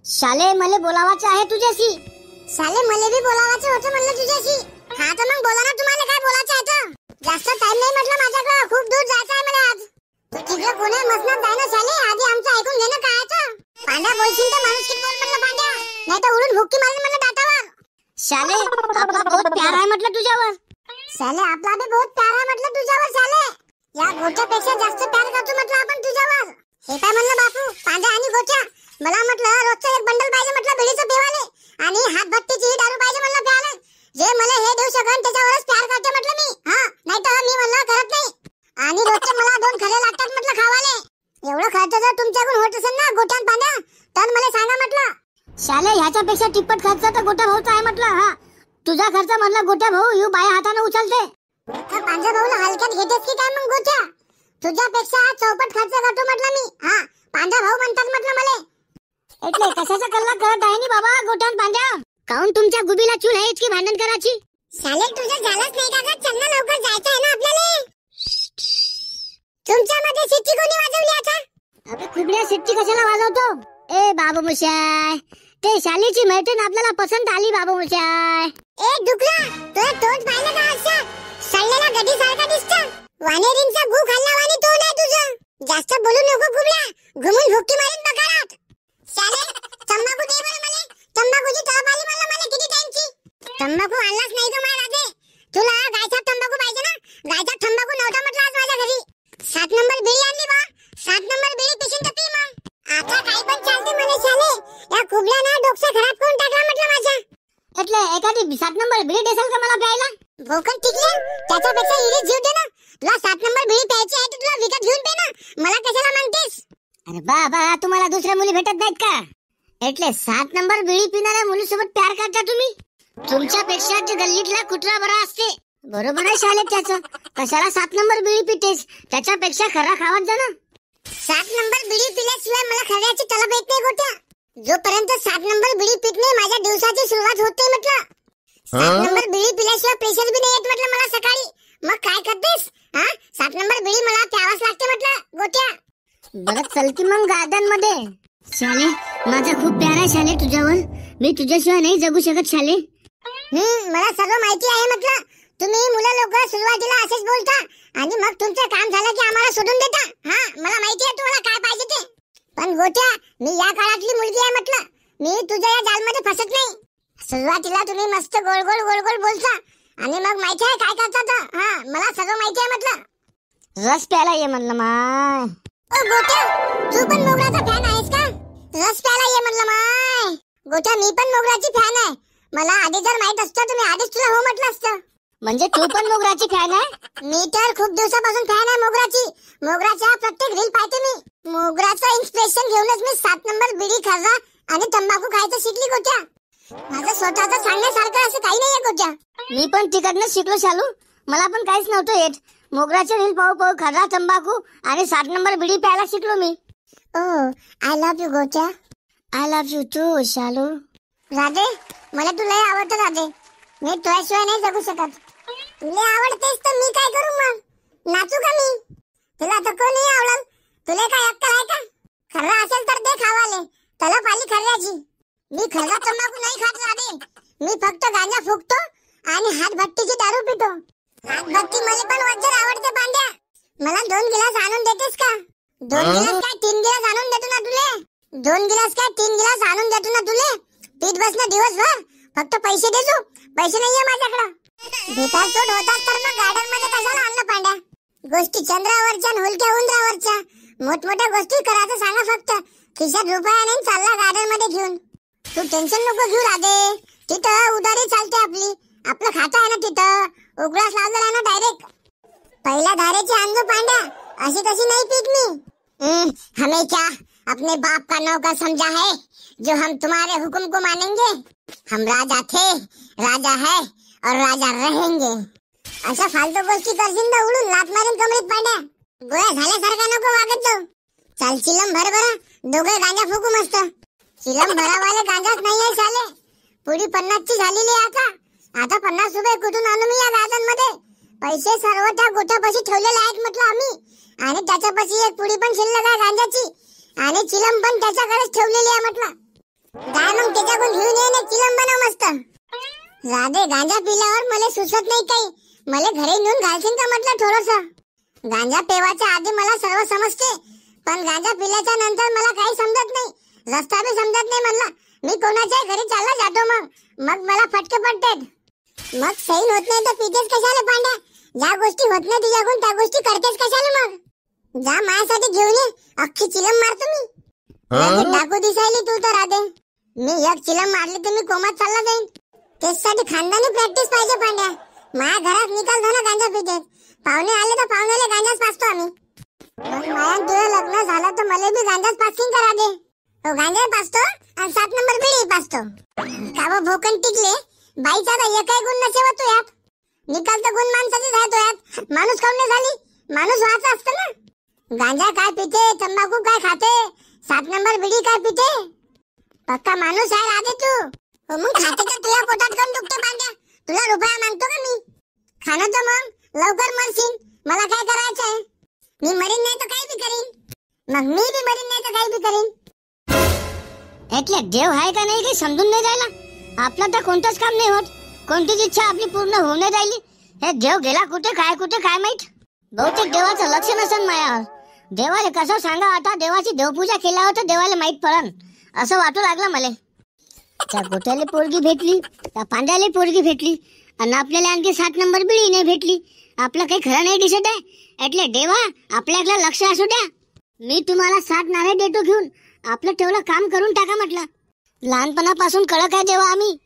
शाले मला बोलावायचं आहे तुझ्याशी. शाले मला बी बोलावायचं होतं म्हणलं तुझ्याशी. हा तर मग बोला ना, तुम्हाला काय बोलायचं आहे तर. जास्त टाइम नाही म्हटलं माझ्याकडे, खूप दूर जायचं आहे मला आज. तू तिकडे कोणी मसनात जाय ना शाले, आधी आमचं ऐकून घे ना काय आहे तर. पांड्या बोलशील तर माणूस किती बोल म्हटलं पांड्या, नाही तर उडून भुक्की मारली म्हटलं दातावर. शाले आपला बहुत प्यार आहे म्हटलं तुझ्यावर. शाले आपला बी बहुत प्यार आहे म्हटलं तुझ्यावर शाले. या गोट्यापेक्षा जास्त प्यार करतो म्हटलं आपण तुझ्यावर. हे काय म्हणलं बापू, पांड्या आणि गोट्या, मला म्हटलं रोजचं एक बंडल पाहिजे म्हटलं बिडीचं पिवाले, आणि हातभट्टीची दारू पाहिजे म्हणलं प्यायला. जे मला हे देऊ शकन त्याच्यावरच प्यार करते म्हटलं मी. हा नाही तर मी म्हणलं करत नाही. आणि रोजचे मला 2 खरे लागतात म्हटलं खावाले. एवढं खर्च जर तुमच्याकडून होत असेल ना गोट्यान पांड्या, तर मला सांगा म्हटलं. शाले ह्याच्यापेक्षा टिप्पट खर्च तर गोट्या भाऊचा आहे म्हटलं. हा तुझा खर्च म्हणलं गोट्या भाऊ यू बाया हाताने उचलते. पांड्या भाऊला हलक्यात घेतेस की काय मग गोट्या? तुझ्यापेक्षा चौपट खर्च करतो म्हटलं मी. हा पांड्या भाऊ म्हणतात म्हटलं मला. એટલે कशाचा कल्ला करत आहे नी बाबा गोट्यान पांड्या? काऊन तुमच्या गुबीला चूल आहे इतकी भांडण करायची? शाले तुझं झालंच नाही का? चल ना लवकर जायचं आहे ना आपल्याला. तुमच्यामध्ये शिट्टी कोणी वाजवली आता? अबे खुबड्या शिट्टी कशाला वाजवतो? ए बाबू मुशाय, ते शालीची मैत्रीण आपल्याला पसंत आली बाबू मुशाय. ए डुकरा, तुझं तोंड पाहिलं का असं? सळलेला गडी सारखा दिसतं. वानेरींचा गू खाल्ला वाणी तोंड आहे तुझं. जास्त बोलू नको गुबड्या, घुमून भुक्की मारीन बकारात. शाले तंबाखू दे बरं मला. तंबाखूची तळप आली मला किती टाइमची. तंबाखू आणलाच नाही तर मार आजे. तुला गायचा तंबाखू पाहिजे ना? गायचा तंबाखू नव्हता म्हटलं आज माझ्या घरी. 7 नंबर बिडी आणली बा. 7 नंबर बिडी पिशीन तर पी मग. आता काही पण चालते म्हणे शाले. या कुबल्यानं डोकं खराब करून टाकला म्हटलं माझ्या. એટલે एखादी 7 नंबर बिडी देसाल का मला प्यायला? भोकन टिकल्या त्याच्यापेक्षा इरीच जीव दे ना. तुला 7 नंबर बिडी प्यायची आहे तर तुला विकत घेऊन पे ना. मला कशाला मागतेस? अरे बाबा तुम्हाला दुसऱ्या मुली भेटत नाहीत का? એટલે 7 नंबर बिडी पिणाऱ्या मुलीसोबत प्यार करता तुम्ही? तुमच्यापेक्षा ते गल्लीतला कुत्रा बरा असते. बरोबर आहे शाले त्याचं. कशाला 7 नंबर बिडी पितेस? त्याच्यापेक्षा खरा खावात जा ना. 7 नंबर बिडी पिल्याशिवाय मला खऱ्याची तलब येत नाही गोट्या. जोपर्यंत 7 नंबर बिडी पित नाही माझ्या दिवसाची सुरुवात होत नाही म्हटलं. 7 नंबर बिडी पिल्याशिवाय प्रेशर बी नाही येत म्हटलं मला सकाळी. मग काय करतेस? हा 7 नंबर बिडी मला प्यावाच लागते म्हटलं गोट्या. बरं चल की मग गार्डन मध्ये. शाले माझा खूप प्यार आहे शाले तुझ्यावर. मी तुझ्याशिवाय नाही जगू शकत शाले. मला सगळं माहिती आहे म्हटलं. तुम्ही मुलं लोक सुरुवातीला असेच बोलता आणि मग तुमचं काम झालं की आम्हाला सोडून देता. हा मला माहिती आहे तुम्हाला काय पाहिजे ते. पण गोट्या मी या काळातली मुलगी आहे म्हटलं. मी तुझ्या या जालमध्ये फसत नाही. सुरुवातीला तुम्ही मस्त गोल गोल गोल गोल बोलता आणि मग माहिती आहे काय करता तर. हा मला सगळं माहिती आहे म्हटलं. रस प्यायला ये म्हणलं माय. ओ गोट्या, तू पण मोगराचा फॅन आहेस का? रस प्यायला ये म्हणलं माय. गोट्या मी पण मोगराची फॅन आहे. मला आधी जर माहित असतं तर मी आधीच तुला हो म्हटलं असतं. म्हणजे तू पण मोगराची फॅन आहे? मी तर खूप दिवसापासून फॅन आहे मोगराची. मोगराच्या प्रत्येक रील पाहते मी. मोगराचं इन्स्पिरेशन घेऊनच मी 7 नंबर बिडी खर्रा आणि तंबाखू खायचं शिकली गोट्या. माझं स्वतःचं सांगण्यासारखं असं काही नाहीये गोट्या. मी पण तिकडनं शिकलो शालू. मला पण काहीच नव्हतं येत. मोगराचे रील पाहू पाहू खर्रा तंबाखू आणि 7 नंबर बिडी प्यायला शिकलो मी. ओ आय लव्ह यू गोट्या. आय लव्ह यू टू शालू. राधे मला तुला आवडतं राधे. मी तुझ्याशिवाय नाही जगू शकत. तुला आवडतेस तर मी काय करू मग? नाचू का मी? तुला तर कोणी आवडल. तुला काय अक्कल आहे का? खर्रा असेल तर दे खावाले. तलप आली खर्राची. मी खर्रा तंबाखू नाही खात राधे. मी फक्त गांजा फुकतो आणि हातभट्टीची दारू पितो. हातभट्टी मला पण वज्जर आवडते पांड्या. मला 2 गिलास आणून देतेस का? 2 गिलास काय 3 गिलास आणून देतो ना तुले. 2 गिलास काय 3 गिलास आणून देतो ना तुले. पीठ बस ना दिवसभर. फक्त पैसे देतो. पैसे नाहीये माझ्याकडे. भेटाल तोड होतात तर मग गार्डन मध्ये कशाला आणलं पांड्या? गोष्टी चंद्रावरच्या हुलक्या उंदरावरच्या मोठमोठ्या गोष्टी करायचं सांगा फक्त. खिशात रुपया नाही चालला गार्डन मध्ये घेऊन. तू टेन्शन नको घेऊ राधे. तिथं उधारी चालते आपली. आपलं खातं आहे ना तिथं. उघडास लावलेला आहे ना डायरेक्ट. पहिल्या धारेची आणलो पांड्या. अशी तशी नाही पीत मी. हमें क्या अपने बाप का नौकर समझा है जो हम तुम्हारे हुक्म को मानेंगे? हम राजा थे, राजा है और राजा रहेंगे. अशा फालतू गोष्टी करशील तर उडून लात मारून कमरेत पांड्या. गोळ्या झाल्यासारखा नको वागत जाऊ. चाल चिलम भर बरं. दोघे गांजा फुकू मस्त. चिलम भरावाले गांजाच नाही आहे साले. पुडी 50 ची झालेली आता. आता 50 रुपये कुठून आणू मी या गार्डन मध्ये? पैसे सर्व त्या गोठ्यापाशी ठेवलेले आहेत म्हटलं आम्ही. आणि त्याच्यापाशी एक पुडी पण शिल्लक आहे गांजाची. आणि चिलम पण त्याच्याकडेच ठेवलेली आहे म्हटलं. जाय मग त्याच्याकडून घेऊन ये ना चिलम बनव मस्त. राधे गांजा पिल्यावर मला सुचत नाही काही. मला घरी नेऊन घालशील का म्हटलं थोडंसं. गांजा पेवाच्या आधी मला सर्व समजते, पण गांजा पिल्याच्या नंतर मला काही समजत नाही. रस्ता बी समजत नाही म्हणला. मी कोणाच्या घरी चालला जातो मग मला फटके पडतात. मग सैन होत नाही तर पितेच कशाला पांड्या. ज्या गोष्टी होत नाही तुझ्याकडून त्या गोष्टी करतेच कशाला मग. जा माझ्यासाठी घेऊन ये, अख्खी चिलम मारतो मी. डाकू दिसायली तू तर राधे. मी एक चिलम मारली तर मी कोमात चालला जाईन. त्यासाठी खानदानी प्रॅक्टिस पाहिजे पांड्या. माझ्या घरात निकाल ना गांजा पिते. पाहुणे आले तर पाहुण्याला गांजाच पाचतो आम्ही. मग माया तुझं लग्न झालं तर मला बी गांजाच पाचकीन करा दे. तो गांजा पाचतो आणि 7 नंबर बिडी पाचतो. काव भोकन टिकले बाईचा तर एकही गुण नसेवा तू यात. निकाल तर गुण माणसाचीच आहे तो यात. माणूस काऊन नाही झाली. माणूस व्हायचा असतं ना. गांजा काय पिते, तंबाखू काय खाते, 7 नंबर बिडी काय पिते. पक्का माणूस आहे राधे तू. हो मग खाते तर तुझ्या पोटात काऊन दुखते पांड्या. तुला रुपया मागतो का मी. खाणं तर मग लवकर मरशील. मला काय करायचं आहे. मी मरीन नाही तर काही बी करीन. मग मी बी मरीन नाही तर काही बी करीन. એટલે देव आहे का नाही काही समजून नाही राहिला. आपला तर कोणतंच काम नाही होत. कोणतीच इच्छा आपली पूर्ण होऊ नाही राहिली. हे देव गेला कुठे काय माहित. बहुतेक देवाचं लक्ष नसेल मायावर. देवाला कसं सांगा आता. देवाची देवपूजा केल्यावर तर देवाला माहित पडन असं वाटू लागलं मला. त्या गोट्याला पोरगी भेटली, त्या पांड्याला पोरगी भेटली आणि आपल्याला आणखी 7 नंबर बिडी नाही भेटली. आपलं काही खरं नाही दिसत आहे. એટલે देवा आपल्याकडे लक्ष असू द्या. मी तुम्हाला 7 नारे देतो घेऊन. आपलं तेवढं काम करून टाका म्हटलं. लहानपणापासून कळत आहे देवा आम्ही.